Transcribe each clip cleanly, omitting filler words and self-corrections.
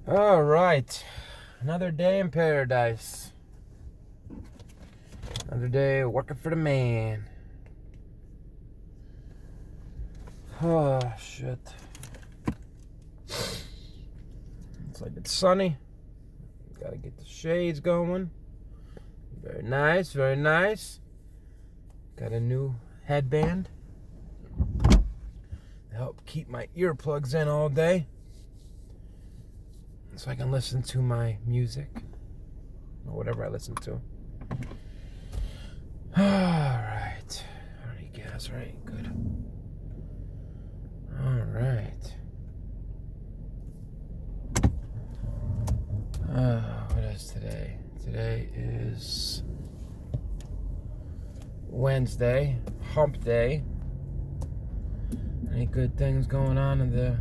All right, another day in paradise. Another day working for the man. Oh, shit. It's like it's sunny. Gotta get the shades going. Very nice, very nice. Got a new headband to help keep my earplugs in all day, so I can listen to my music or whatever I listen to. Alright. Already gas, right? Good. Alright. What is today? Today is Wednesday, hump day. Any good things going on in the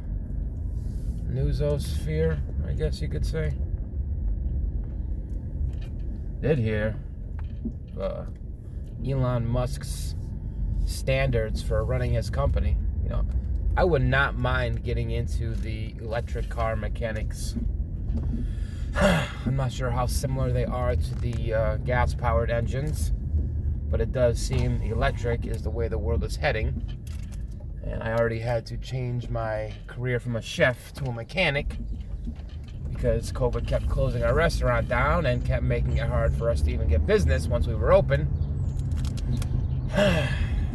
newsosphere, I guess you could say? Did hear Elon Musk's standards for running his company. You know, I would not mind getting into the electric car mechanics. I'm not sure how similar they are to the gas-powered engines, but it does seem electric is the way the world is heading. And I already had to change my career from a chef to a mechanic because COVID kept closing our restaurant down and kept making it hard for us to even get business once we were open.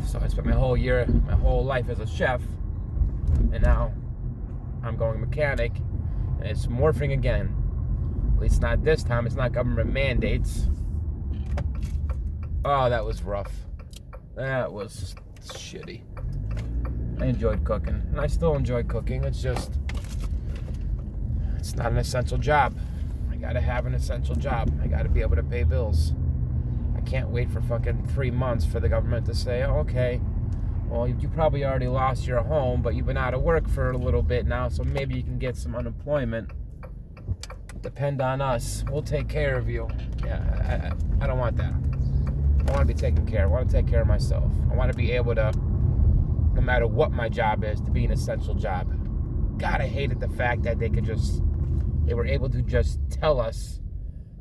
So I spent my whole life as a chef, and now I'm going mechanic, and it's morphing again. At least not this time. It's not government mandates. Oh, that was rough. That was shitty. I enjoyed cooking, and I still enjoy cooking. It's not an essential job. I gotta have an essential job. I gotta be able to pay bills. I can't wait for fucking 3 months for the government to say, oh, okay, well, you probably already lost your home, but you've been out of work for a little bit now, so maybe you can get some unemployment. Depend on us. We'll take care of you. Yeah, I don't want that. I want to be taken care of. I want to take care of myself. I want to be able to, no matter what my job is, to be an essential job. God, I hated the fact that they were able to just tell us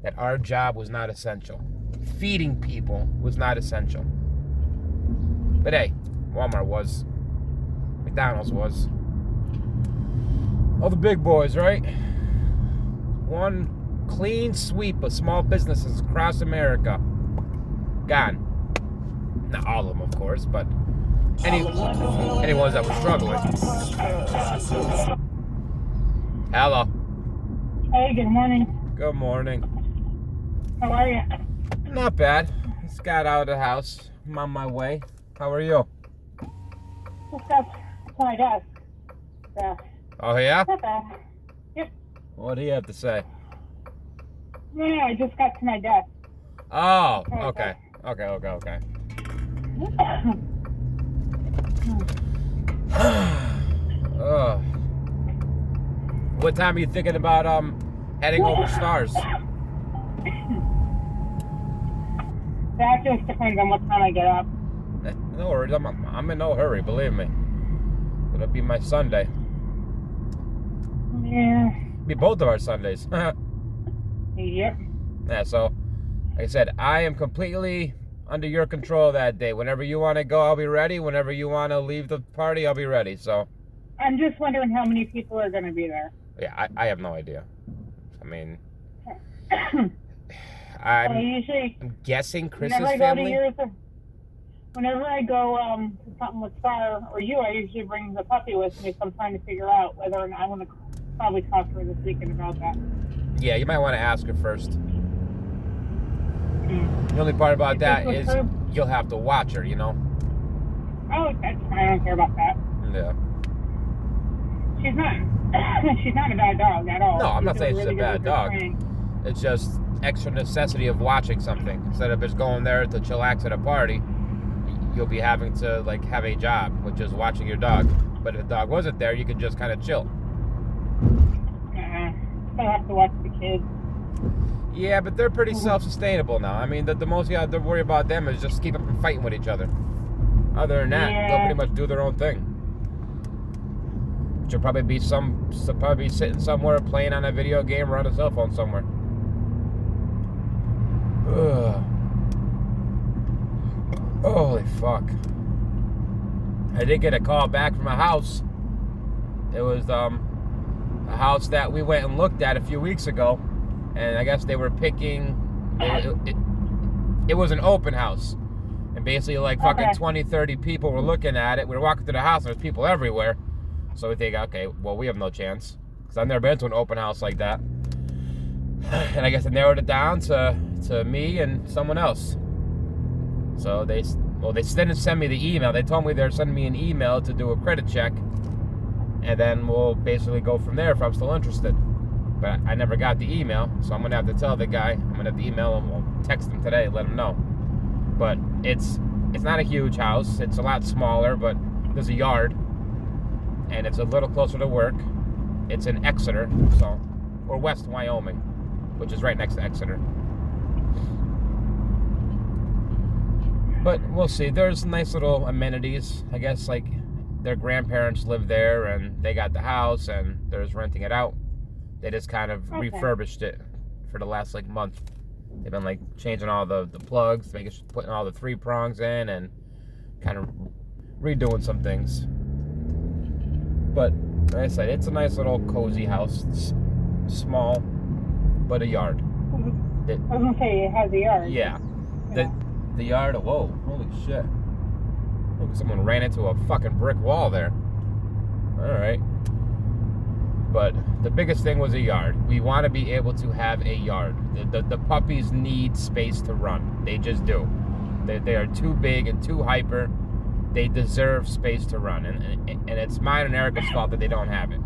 that our job was not essential. Feeding people was not essential. But hey, Walmart was. McDonald's was. All the big boys, right? One clean sweep of small businesses across America. Gone. Not all of them, of course, but any ones that were struggling. Hello. Hey, good morning. Good morning. How are you? Not bad. Just got out of the house. I'm on my way. How are you? Just got to my desk. Yeah. Oh, yeah? Not bad. Yep. What do you have to say? No, I just got to my desk. Oh, okay. Okay. What time are you thinking about heading over stars? That just depends on what time I get up. No worries, I'm in no hurry, believe me. It'll be my Sunday. Yeah. Be both of our Sundays. Yep. Yeah, so, like I said, I am completely under your control that day. Whenever you want to go, I'll be ready. Whenever you want to leave the party, I'll be ready. So, I'm just wondering how many people are going to be there. yeah, I have no idea. I mean, I'm guessing Chris's family. Whenever I go to something with Star or you, I usually bring the puppy with me, so I'm trying to figure out whether or not I want to probably talk to her this weekend about that. Yeah, you might want to ask her first. The only part about that is you'll have to watch her, you know? Oh, that's fine. I don't care about that. Yeah. She's not a bad dog at all. No, I'm not saying she's really a bad dog. It's just extra necessity of watching something. Instead of just going there to chillax at a party, you'll be having to, like, have a job, which is watching your dog. But if the dog wasn't there, you could just kind of chill. Still have to watch the kids. Yeah, but they're pretty self-sustainable now. I mean, the most you have to worry about them is just keep them from fighting with each other. Other than that, they'll pretty much do their own thing. She'll probably be sitting somewhere playing on a video game or on a cell phone somewhere. Ugh. Holy fuck. I did get a call back from a house. It was a house that we went and looked at a few weeks ago, and I guess they were picking. It was an open house, and basically like fucking 20, 30 people were looking at it. We were walking through the house, and there's people everywhere. So we think, okay, well, we have no chance, because I've never been to an open house like that. And I guess I narrowed it down to me and someone else. So they didn't send me the email. They told me they're sending me an email to do a credit check, and then we'll basically go from there if I'm still interested. But I never got the email, so I'm gonna have to tell the guy. I'm gonna have to email him. We'll text him today, let him know. But it's not a huge house. It's a lot smaller, but there's a yard, and it's a little closer to work. It's in Exeter, or West Wyoming, which is right next to Exeter. But we'll see. There's nice little amenities. I guess like their grandparents live there, and they got the house, and they're just renting it out. They just kind of refurbished it for the last like month. They've been like changing all the plugs, putting all the 3 prongs in, and kind of redoing some things. But like I said, it's a nice little cozy house. It's small, but a yard. I was gonna say it has a yard. Yeah. The yard, whoa, holy shit. Look, someone ran into a fucking brick wall there. Alright. But the biggest thing was a yard. We want to be able to have a yard. The puppies need space to run. They just do. They are too big and too hyper. They deserve space to run. And it's mine and Erica's fault that they don't have it.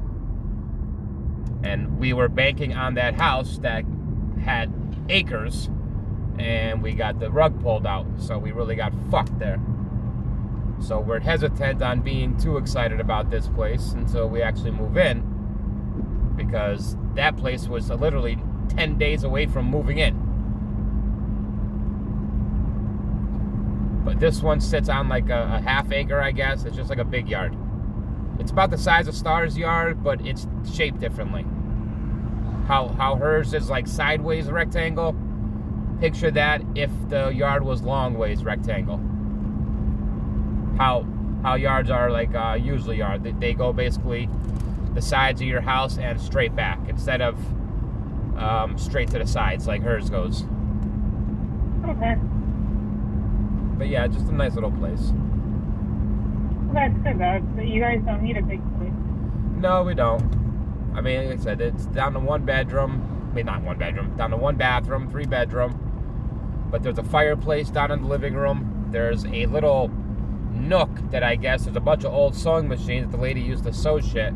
And we were banking on that house that had acres, and we got the rug pulled out, so we really got fucked there. So we're hesitant on being too excited about this place until we actually move in, because that place was literally 10 days away from moving in. But this one sits on like a half acre, I guess. It's just like a big yard. It's about the size of Star's yard, but it's shaped differently. How hers is like sideways rectangle. Picture that if the yard was long ways rectangle. How yards are like usually are. They go basically the sides of your house and straight back instead of straight to the sides like hers goes. Okay. But yeah, just a nice little place. Well, that's good though. You guys don't need a big place. No, we don't. I mean, like I said, it's down to 1 bedroom. I mean, not 1 bedroom. Down to 1 bathroom, 3 bedroom. But there's a fireplace down in the living room. There's a little nook that I guess there's a bunch of old sewing machines that the lady used to sew shit.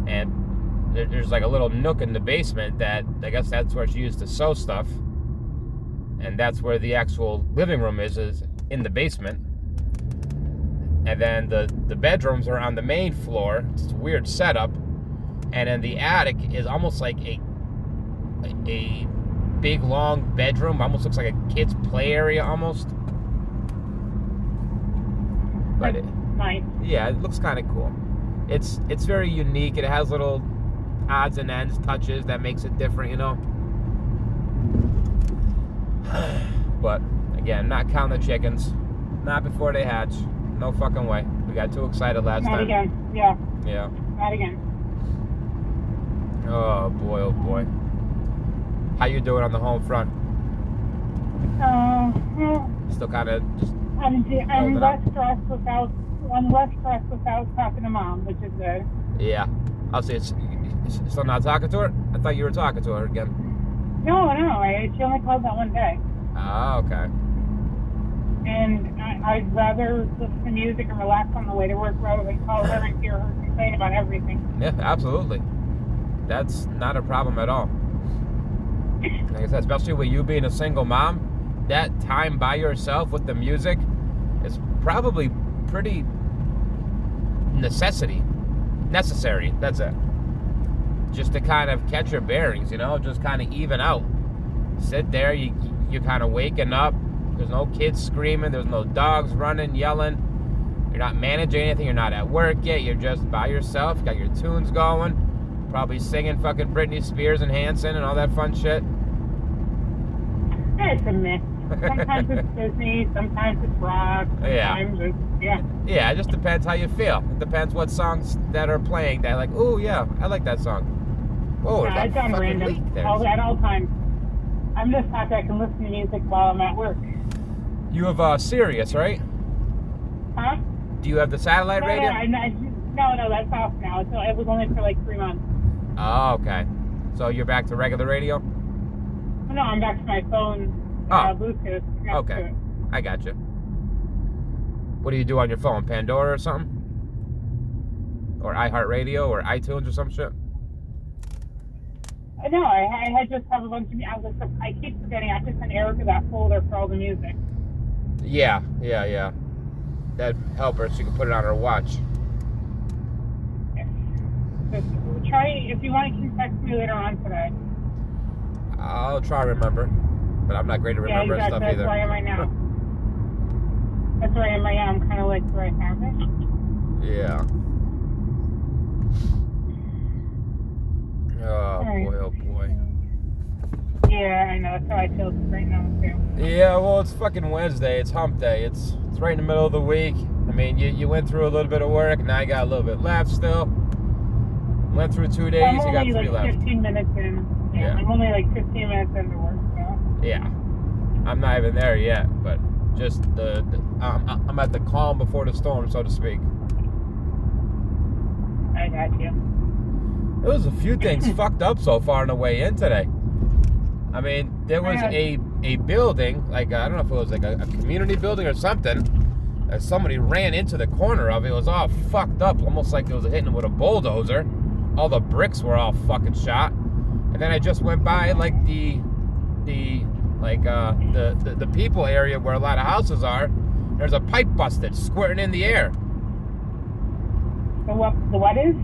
And there's like a little nook in the basement that I guess that's where she used to sew stuff. And that's where the actual living room is in the basement. And then the bedrooms are on the main floor. It's a weird setup. And then the attic is almost like a big long bedroom. Almost looks like a kid's play area almost. But nice. Yeah, it looks kind of cool. It's very unique. It has little odds and ends touches that makes it different, you know. But again, not counting the chickens. Not before they hatch. No fucking way. We got too excited last time. Not again. Yeah. Yeah. Not again. Oh boy, oh boy. How you doing on the home front? Well, Still kind of just I'm less stressed without talking to Mom, which is good. Yeah. I'll say it's still not talking to her? I thought you were talking to her again. No, she only called that one day. Oh, okay. And I'd rather listen to music and relax on the way to work rather than call her and hear her complain about everything. Yeah, absolutely. That's not a problem at all. Like I said, especially with you being a single mom, that time by yourself with the music is probably pretty necessary. That's it. Just to kind of catch your bearings, you know, just kind of even out. Sit there, you're kind of waking up. There's no kids screaming. There's no dogs running, yelling. You're not managing anything. You're not at work yet. You're just by yourself. You got your tunes going. Probably singing fucking Britney Spears and Hanson and all that fun shit. It's a mix. Sometimes it's Disney, sometimes it's rock, sometimes it's, Yeah, it just depends how you feel. It depends what songs that are playing that like, oh yeah, I like that song. Whoa, no, it's on random at all times. I'm just happy I can listen to music while I'm at work. You have Sirius, right? Huh? Do you have the satellite radio? No, that's off now. So it was only for like 3 months. Oh, okay. So you're back to regular radio? No, I'm back to my phone. Bluetooth. Okay, I got you. What do you do on your phone? Pandora or something? Or iHeartRadio or iTunes or some shit? No, I just have a bunch of music. I keep forgetting. I have to send Erica that folder for all the music. Yeah. That'd help her so you can put it on her watch. Just try, if you want, you can text me later on today. I'll try to remember. But I'm not great at remembering stuff either. That's where I am right now. That's where I am right now. I'm kind of like where I have it. Yeah. Oh, boy, oh, boy. Yeah, I know. That's how I feel right now, too. Yeah, well, it's fucking Wednesday. It's hump day. It's right in the middle of the week. I mean, you went through a little bit of work. Now you got a little bit left still. Went through 2 days. You got 3 like left. 15 minutes in. Yeah, I'm only like 15 minutes into work, so. Yeah. I'm not even there yet, but just I'm at the calm before the storm, so to speak. I got you. There was a few things fucked up so far on the way in today. I mean, there was a building, like, I don't know if it was like a community building or something. Somebody ran into the corner of it. It was all fucked up, almost like it was hitting with a bulldozer. All the bricks were all fucking shot. And then I just went by, like, the people area where a lot of houses are. There's a pipe busted, squirting in the air. The what is?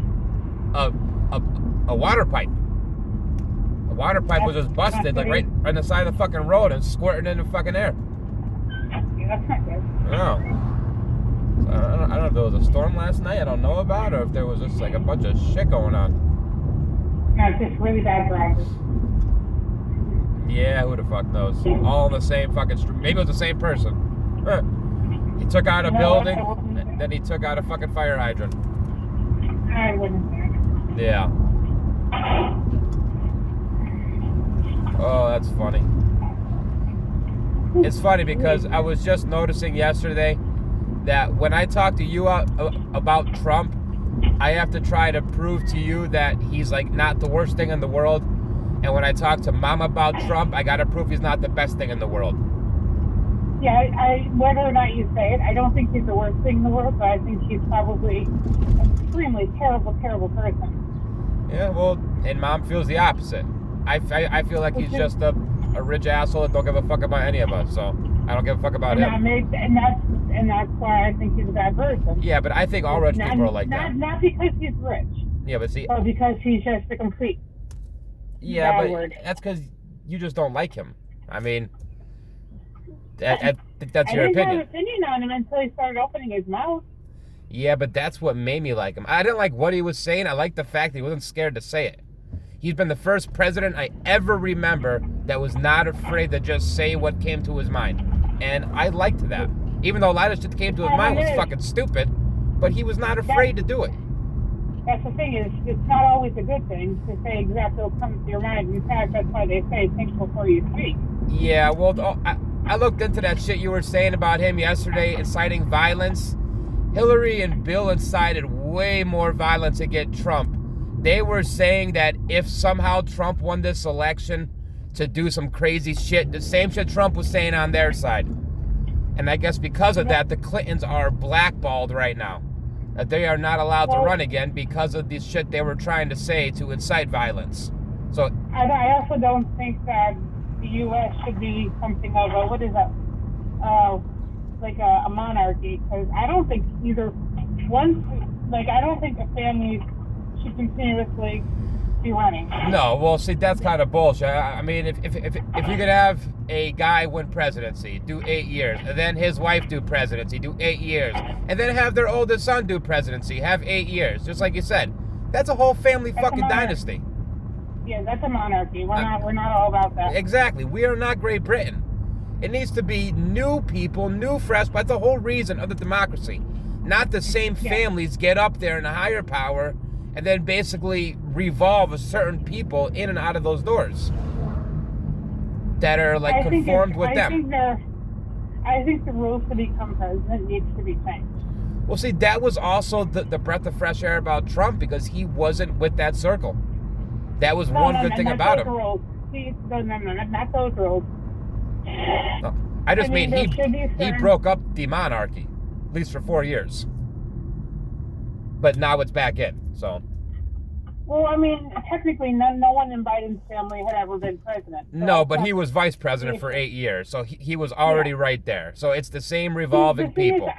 A water pipe. A water pipe was just busted, like right on the side of the fucking road and squirting in the fucking air. Yeah, that's not good. No. So I don't know if there was a storm last night I don't know about, or if there was just like a bunch of shit going on. No, it's just really bad drivers. Yeah, who the fuck knows? All in the same fucking street. Maybe it was the same person. Huh. He took out a building, and then he took out a fucking fire hydrant. I wouldn't say. Yeah. Oh, that's funny. It's funny because I was just noticing yesterday that when I talk to you about Trump, I have to try to prove to you that he's like not the worst thing in the world. And when I talk to Mom about Trump, I gotta prove he's not the best thing in the world. Yeah, I whether or not you say it, I don't think he's the worst thing in the world, but I think he's probably an extremely terrible, terrible person. Yeah, well, and Mom feels the opposite. I feel like he's just a rich asshole that don't give a fuck about any of us, so I don't give a fuck about him. And that's why I think he's a bad person. Yeah, but I think all rich people are like that. Not because he's rich. Yeah, but see... Or because he's just a complete Yeah, but that's because you just don't like him. I mean, that's your opinion. I didn't have an opinion on him until he started opening his mouth. Yeah, but that's what made me like him. I didn't like what he was saying. I liked the fact that he wasn't scared to say it. He's been the first president I ever remember that was not afraid to just say what came to his mind. And I liked that. Even though a lot of shit that came to his mind was fucking stupid, but he was not afraid to do it. That's the thing is, it's not always a good thing to say exactly what comes to your mind. In fact, that's why they say think before you speak. Yeah, well, I looked into that shit you were saying about him yesterday, inciting violence. Hillary and Bill incited way more violence against Trump. They were saying that if somehow Trump won this election to do some crazy shit, the same shit Trump was saying on their side. And I guess because of that, the Clintons are blackballed right now. That they are not allowed to run again because of the shit they were trying to say to incite violence. So I also don't think that the U.S. should be something of a, what is that, like a monarchy. Because I don't think I don't think the families should continuously be running. No, well, see, that's kind of bullshit. I mean, if you could have a guy win presidency, do 8 years, and then his wife do presidency, do 8 years, and then have their oldest son do presidency, have 8 years, just like you said, that's a whole family fucking dynasty. Yeah, that's a monarchy. We're not all about that. Exactly. We are not Great Britain. It needs to be new people, new fresh. That's the whole reason of the democracy. Not the same families get up there in a higher power and then basically revolve certain people in and out of those doors that are like conformed with them. I think the rules to become president needs to be changed. Well, see, that was also the breath of fresh air about Trump because he wasn't with that circle. That was one good thing about him. No, not those rules. No, I mean he broke up the monarchy, at least for 4 years. But now it's back in, so. Well, I mean, technically, no one in Biden's family had ever been president. So no, but he was vice president for 8 years, so he was already right there. So it's the same revolving people.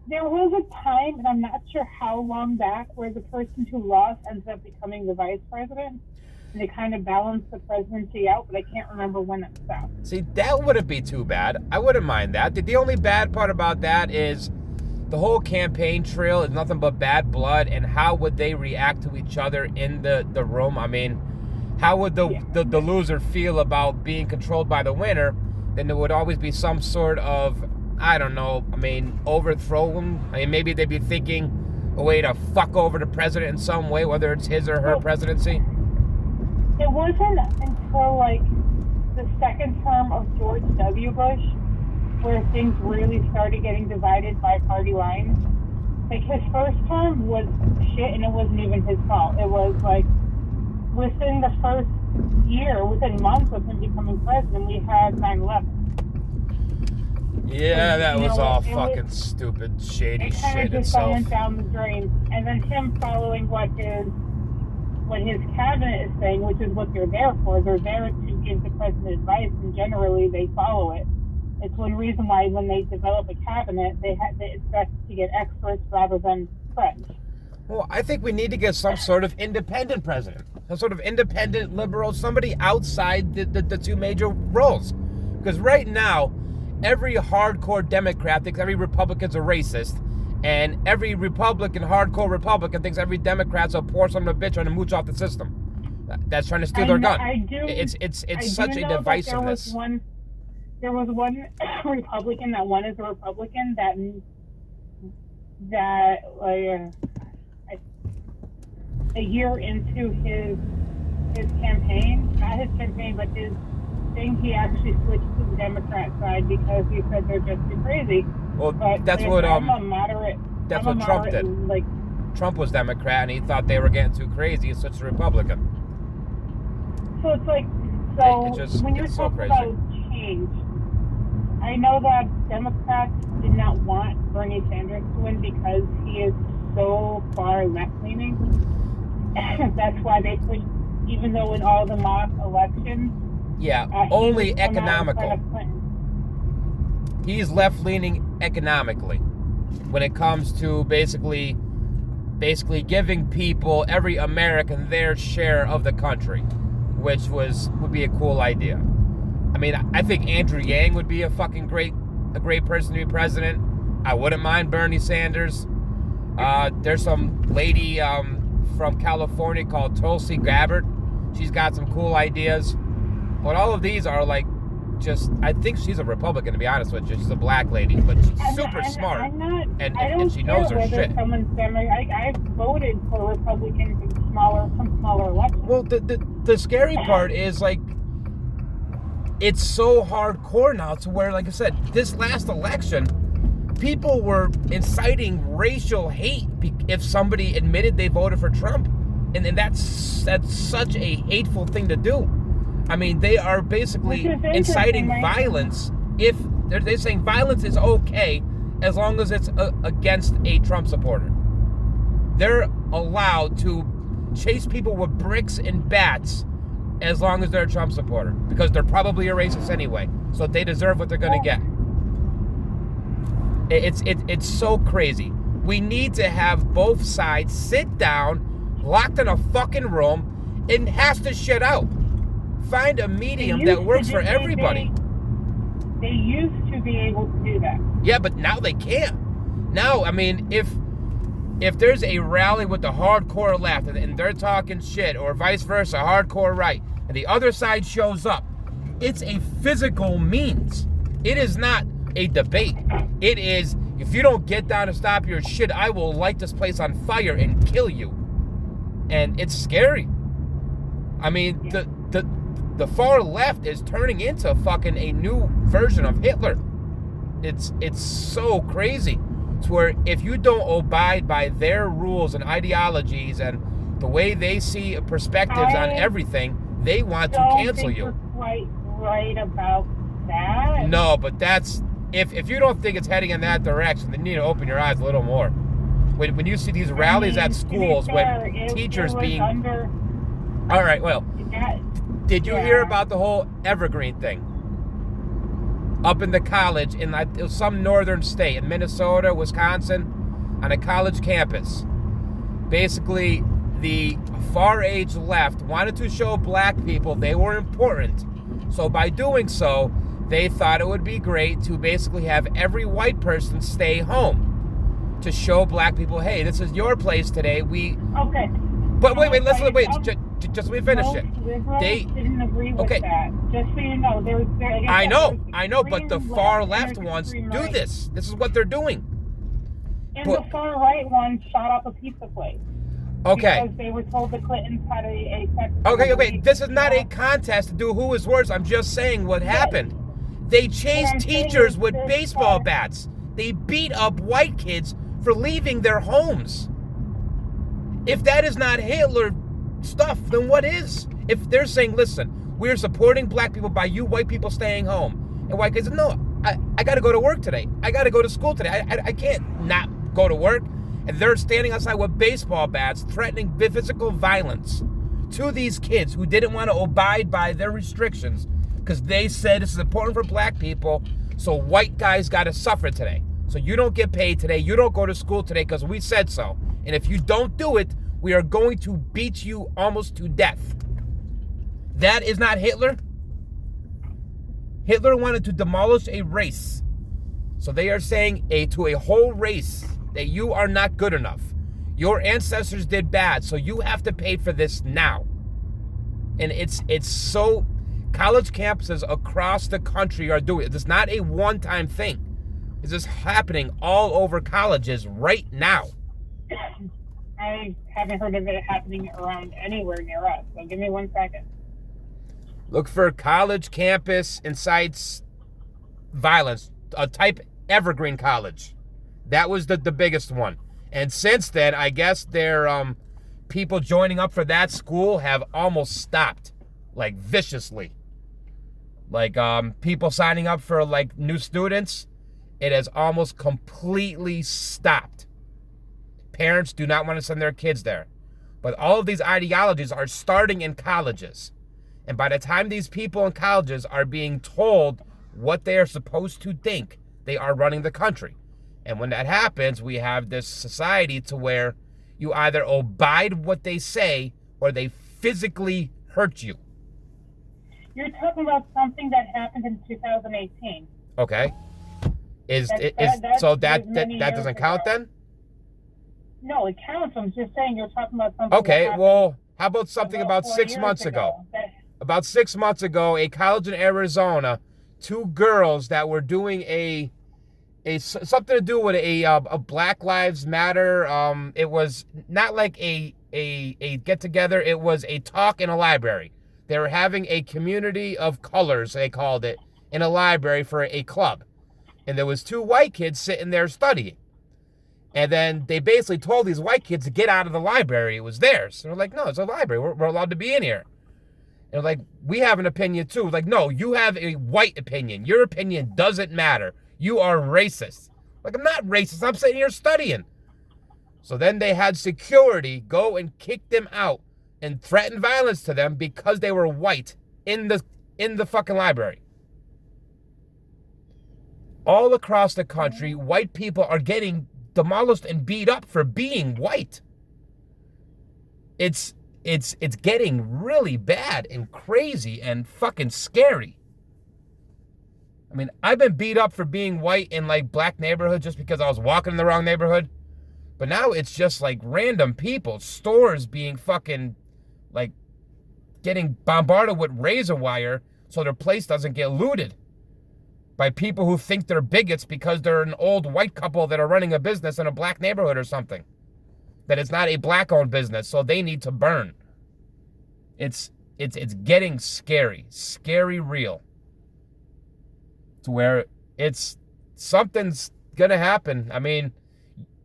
There was a time, and I'm not sure how long back, where the person who lost ends up becoming the vice president. And they kind of balanced the presidency out, but I can't remember when it stopped. See, that wouldn't be too bad. I wouldn't mind that. The only bad part about that is the whole campaign trail is nothing but bad blood, and how would they react to each other in the room? I mean, how would the loser feel about being controlled by the winner? Then there would always be some sort of, I don't know, I mean, overthrown. I mean, maybe they'd be thinking a way to fuck over the president in some way, whether it's his or her presidency. It wasn't until, like, the second term of George W. Bush where things really started getting divided by party lines. Like, his first term was shit, and it wasn't even his fault. It was, like, within the first year, within months of him becoming president, we had 9/11. Yeah, that was all fucking stupid, shady shit itself. It kind of just went down the drain. And then him following what his cabinet is saying, which is what they're there for. They're there to give the president advice, and generally they follow it. It's one reason why when they develop a cabinet, it's best to get experts rather than friends. Well, I think we need to get some sort of independent president, some sort of independent liberal, somebody outside the two major roles. Because right now, every hardcore Democrat thinks every Republican's a racist, and every hardcore Republican thinks every Democrat's a poor son of a bitch trying to mooch off the system. That's trying to steal their gun. It's such a divisiveness. There was one Republican that won as a Republican that a year into his campaign, not his campaign, but his thing, he actually switched to the Democrat side because he said they're just too crazy. Well, but that's what Trump did. Like, Trump was Democrat, and he thought they were getting too crazy, and switched to Republican. So it's like, when you're talking about change, I know that Democrats did not want Bernie Sanders to win because he is so far left-leaning. That's why they pushed, even though in all the mock elections, only economical. He's left-leaning economically when it comes to basically giving people, every American, their share of the country, which would be a cool idea. I mean, I think Andrew Yang would be a great person to be president. I wouldn't mind Bernie Sanders. There's some lady from California called Tulsi Gabbard. She's got some cool ideas. But all of these are like, I think she's a Republican, to be honest with you. She's a black lady, but she's super smart. And she knows her shit. I voted for Republicans in some smaller elections. Well, the scary part is, like, it's so hardcore now to where, like I said, this last election, people were inciting racial hate if somebody admitted they voted for Trump. And that's such a hateful thing to do. I mean, they are basically inciting violence. If they're saying violence is okay as long as it's against a Trump supporter. They're allowed to chase people with bricks and bats as long as they're a Trump supporter, because they're probably a racist anyway, so they deserve what they're going to get. It's so crazy. We need to have both sides sit down, locked in a fucking room, and has to shit out. Find a medium that works for everybody. They used to be able to do that. Yeah, but now they can't. Now, I mean, if there's a rally with the hardcore left and they're talking shit, or vice versa, hardcore right, and the other side shows up, it's a physical means. It is not a debate. It is, if you don't get down and stop your shit, I will light this place on fire and kill you. And it's scary. I mean, the far left is turning into fucking a new version of Hitler. It's so crazy. It's where if you don't abide by their rules and ideologies and the way they see perspectives on everything, they want to cancel you. You're quite right about that. No, but that's if you don't think it's heading in that direction, then you need to open your eyes a little more. When you see these rallies at schools, when teachers being all right, well, did you hear about the whole Evergreen thing? Up in the college in some northern state, in Minnesota, Wisconsin, on a college campus. Basically, the far age left wanted to show black people they were important. So by doing so, they thought it would be great to basically have every white person stay home to show black people, hey, this is your place today. Okay. But wait, just let me finish it. They didn't agree with that. Just so you know, I know, but the far left ones do this. This is what they're doing. And the far right ones shot up a pizza place. Okay. Because they were told the Clintons had a Okay. This is not a contest to do who is worse. I'm just saying what happened. They chased teachers with baseball bats. They beat up white kids for leaving their homes. If that is not Hitler stuff, then what is? If they're saying, listen, we're supporting black people by you white people staying home. And white kids, no, I got to go to work today. I got to go to school today. I can't not go to work. And they're standing outside with baseball bats threatening physical violence to these kids who didn't want to abide by their restrictions because they said this is important for black people, so white guys got to suffer today. So you don't get paid today. You don't go to school today because we said so. And if you don't do it, we are going to beat you almost to death. That is not Hitler. Hitler wanted to demolish a race. So they are saying to a whole race that you are not good enough. Your ancestors did bad, so you have to pay for this now. And it's so, college campuses across the country are doing it. It's not a one-time thing. It's just happening all over colleges right now. I haven't heard of it happening around anywhere near us, so give me 1 second. Look for college campus incites violence. Type Evergreen College. That was the biggest one. And since then, I guess their people joining up for that school have almost stopped, like viciously. Like people signing up for like new students, it has almost completely stopped. Parents do not want to send their kids there. But all of these ideologies are starting in colleges. And by the time these people in colleges are being told what they are supposed to think, they are running the country. And when that happens, we have this society to where you either abide what they say or they physically hurt you. You're talking about something that happened in 2018. Okay. So that doesn't count then? No, it counts. I'm just saying you're talking about something. Okay, well, how about something about 6 months ago? About 6 months ago, a college in Arizona, two girls that were doing something to do with a Black Lives Matter. It was not like a get together. It was a talk in a library. They were having a community of colors, they called it, in a library for a club. And there was two white kids sitting there studying. And then they basically told these white kids to get out of the library. It was theirs. And they're like, no, it's a library. We're allowed to be in here. And like, we have an opinion too. Like, no, you have a white opinion. Your opinion doesn't matter. You are racist. Like, I'm not racist. I'm sitting here studying. So then they had security go and kick them out and threaten violence to them because they were white in the fucking library. All across the country, white people are getting demolished and beat up for being white. it's getting really bad and crazy and fucking scary. I mean, I've been beat up for being white in like black neighborhoods just because I was walking in the wrong neighborhood. But now it's just like random people, stores being fucking like getting bombarded with razor wire so their place doesn't get looted by people who think they're bigots because they're an old white couple that are running a business in a black neighborhood or something. That it's not a black-owned business, so they need to burn. It's getting scary real. To where something's gonna happen. I mean,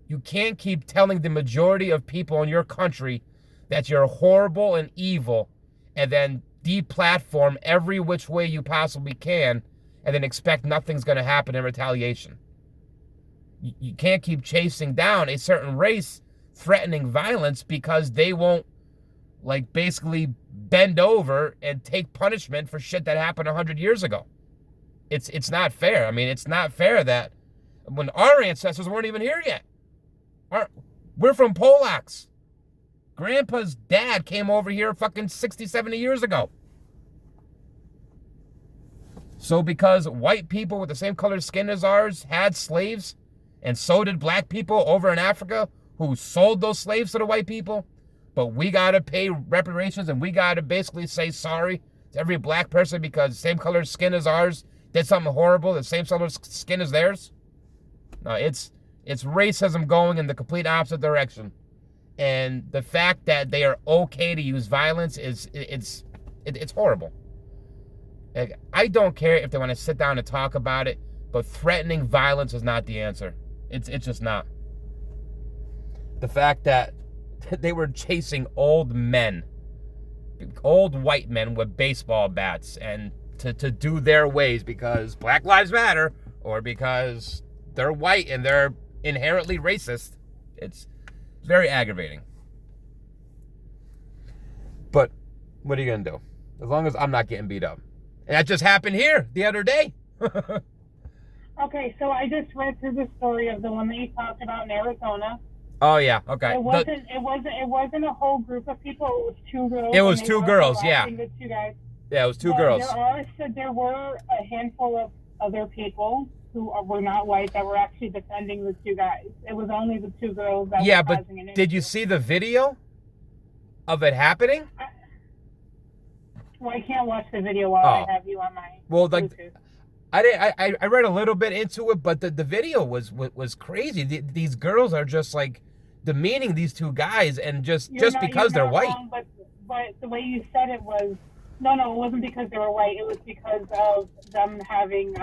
you can't keep telling the majority of people in your country that you're horrible and evil and then deplatform every which way you possibly can and then expect nothing's gonna happen in retaliation. You can't keep chasing down a certain race threatening violence because they won't like basically bend over and take punishment for shit that happened 100 years ago. It's not fair. I mean, it's not fair that when our ancestors weren't even here yet. We're from Polacks. Grandpa's dad came over here fucking 60, 70 years ago. So because white people with the same colored skin as ours had slaves, and so did black people over in Africa who sold those slaves to the white people, but we gotta pay reparations and we gotta basically say sorry to every black person because the same colored skin as ours did something horrible, the same colored skin as theirs. No, it's racism going in the complete opposite direction. And the fact that they are okay to use violence it's horrible. Like, I don't care if they want to sit down and talk about it, but threatening violence is not the answer. It's just not. The fact that they were chasing old men, old white men with baseball bats and to do their ways because Black Lives Matter or because they're white and they're inherently racist. It's very aggravating. But what are you going to do? As long as I'm not getting beat up. And that just happened here the other day. Okay, so I just read through the story of the one that you talked about in Arizona. Oh yeah, okay. It wasn't a whole group of people. It was two girls. It was two girls, yeah. The two guys. Yeah, it was two girls. There were a handful of other people who were not white that were actually defending the two guys. It was only the two girls that were causing an issue. Did you see the video of it happening? Well, I can't watch the video while I have you on my Bluetooth. I read a little bit into it, but the video was crazy. These girls are just like demeaning these two guys, and just because they're white. Wrong, but the way you said it was no, it wasn't because they were white. It was because of them having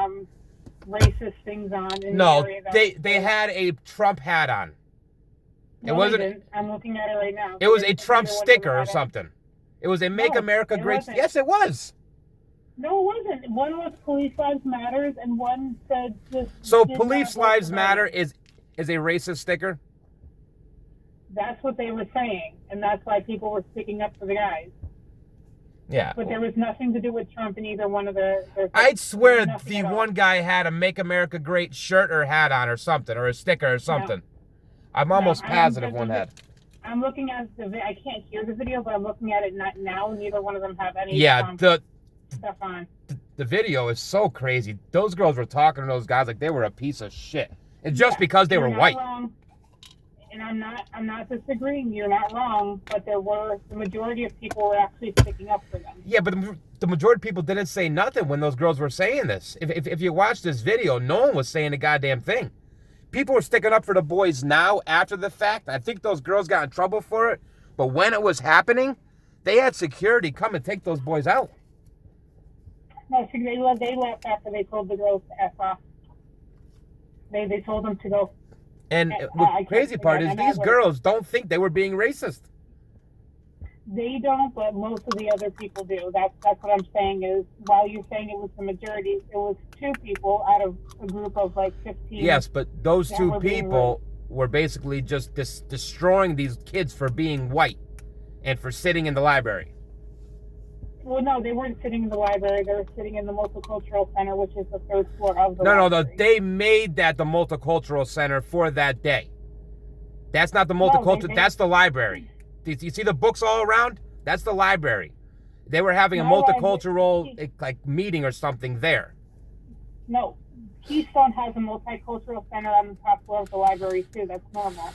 racist things on. No, they had a Trump hat on. No, it wasn't. I'm looking at it right now. It was a Trump sticker or something. It was a Make America Great. Wasn't. Yes, it was. No, it wasn't. One was Police Lives Matters, and one said this. So Police Lives Matter is a racist sticker? That's what they were saying, and that's why people were sticking up for the guys. Yeah. But there was nothing to do with Trump in either one of their I'd swear the one guy had a Make America Great shirt or hat on or something, or a sticker or something. No. I'm almost positive one had. I'm looking at I can't hear the video, but I'm looking at it now. Neither one of them have any stuff on. The video is so crazy. Those girls were talking to those guys like they were a piece of shit. And just because they were white. Wrong. And I'm not disagreeing. You're not wrong, but the majority of people were actually sticking up for them. Yeah, but the majority of people didn't say nothing when those girls were saying this. If you watch this video, no one was saying a goddamn thing. People were sticking up for the boys now after the fact. I think those girls got in trouble for it, but when it was happening, they had security come and take those boys out. No, they left after they told the girls to F off. They told them to go. And the crazy part is these girls don't think they were being racist. They don't, but most of the other people do. That's what I'm saying is, while you're saying it was the majority, it was two people out of a group of like 15. Yes, but those two people were basically just destroying these kids for being white and for sitting in the library. Well, no, they weren't sitting in the library. They were sitting in the Multicultural Center, which is the third floor of the library. No, they made that the Multicultural Center for that day. That's not the Multicultural, that's the library. You see the books all around? That's the library. They were having a No, multicultural like meeting or something there. No, Keystone has a multicultural center on the top floor of the library too. That's normal.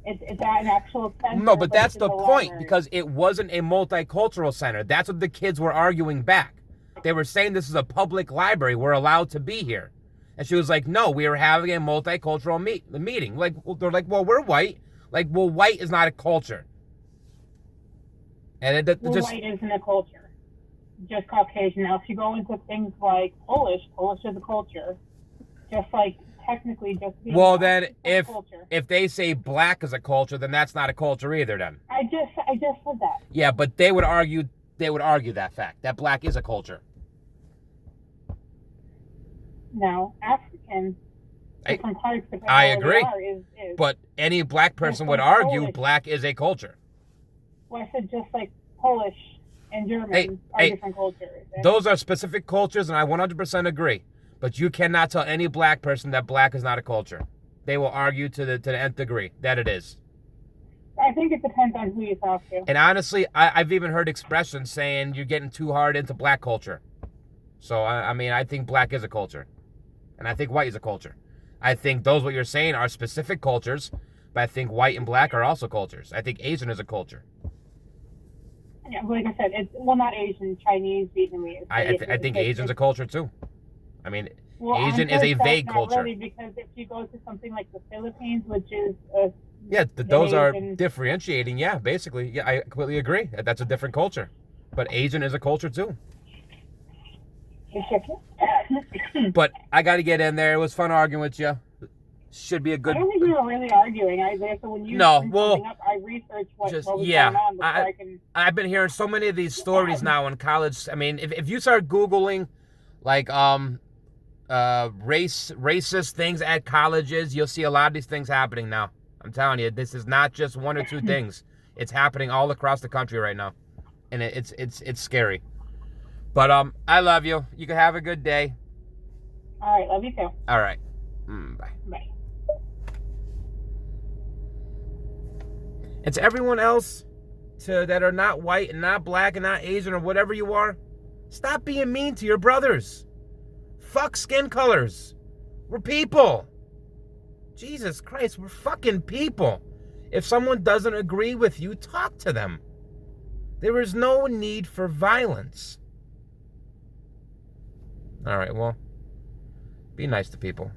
It's at an actual center. No, but that's it's the a point, library. because it wasn't a multicultural center. That's what the kids were arguing back. They were saying this is a public library. We're allowed to be here. And she was like, no, we were having a multicultural meeting. Like, they're like, well, we're white. Like, well, white is not a culture. And White isn't a culture. Just Caucasian. Now, if you go into things like Polish is a culture. Just like technically just being well, then culture. if they say black is a culture, then that's not a culture either. Then I just said that. yeah, but they would argue that fact that black is a culture. No, African. Different parts. I agree. Is. But any black person would like argue Polish. black is a culture. Well, I said just like Polish and German are different cultures. Those are specific cultures, and I 100% agree. But you cannot tell any black person that black is not a culture. They will argue to the nth degree that it is. I think it depends on who you talk to. And honestly, I've even heard expressions saying you're getting too hard into black culture. So, I mean, I think black is a culture. And I think white is a culture. I think those what you're saying are specific cultures, but I think white and black are also cultures. I think Asian is a culture. Yeah, like I said, it's not Asian, Chinese, Vietnamese. I think Asian's a culture too. I mean, well, Asian is a vague not culture. Really, because if you go to something like the Philippines, which is those are differentiating. Yeah, basically, yeah, I completely agree. That's a different culture, but Asian is a culture too. But I got to get in there. It was fun arguing with you. Should be a good. I don't think we were really arguing. So when you No, bring well, something up, I researched what was going on before I can. I've been hearing so many of these stories now in college. I mean, if you start Googling, like racist things at colleges, you'll see a lot of these things happening now. I'm telling you, this is not just one or two things. It's happening all across the country right now, and it's scary. But I love you. You can have a good day. All right, love you too. All right, bye. Bye. And to everyone else that are not white and not black and not Asian or whatever you are, stop being mean to your brothers. Fuck skin colors. We're people. Jesus Christ, we're fucking people. If someone doesn't agree with you, talk to them. There is no need for violence. All right, well, be nice to people.